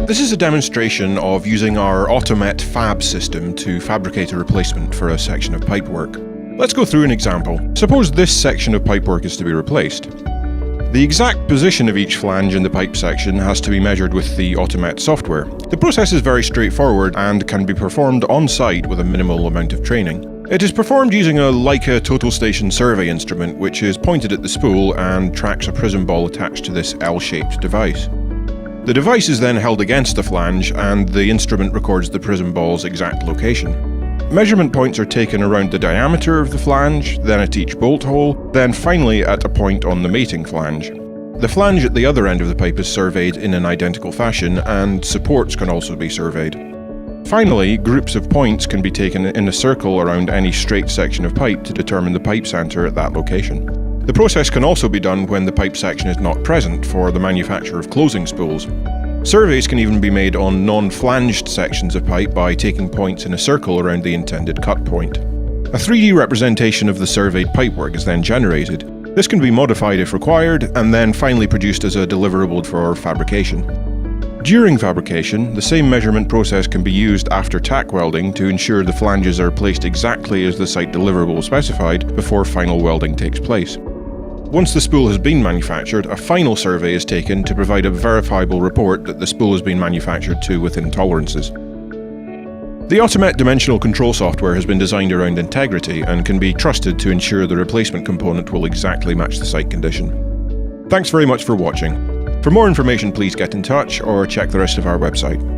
This is a demonstration of using our automet fab system to fabricate a replacement for a section of pipework. Let's go through an example. Suppose this section of pipework is to be replaced. The exact position of each flange in the pipe section has to be measured with the automet software. The process is very straightforward and can be performed on-site with a minimal amount of training. It is performed using a Leica total station survey instrument, which is pointed at the spool and tracks a prism ball attached to this L-shaped device. The device is then held against the flange and the instrument records the prism ball's exact location. Measurement points are taken around the diameter of the flange, then at each bolt hole, then finally at a point on the mating flange. The flange at the other end of the pipe is surveyed in an identical fashion, and supports can also be surveyed. Finally, groups of points can be taken in a circle around any straight section of pipe to determine the pipe centre at that location. The process can also be done when the pipe section is not present for the manufacture of closing spools. Surveys can even be made on non-flanged sections of pipe by taking points in a circle around the intended cut point. A 3D representation of the surveyed pipework is then generated. This can be modified if required, and then finally produced as a deliverable for fabrication. During fabrication, the same measurement process can be used after tack welding to ensure the flanges are placed exactly as the site deliverable specified before final welding takes place. Once the spool has been manufactured, a final survey is taken to provide a verifiable report that the spool has been manufactured to within tolerances. The automet dimensional control software has been designed around integrity and can be trusted to ensure the replacement component will exactly match the site condition. Thanks very much for watching. For more information, please get in touch or check the rest of our website.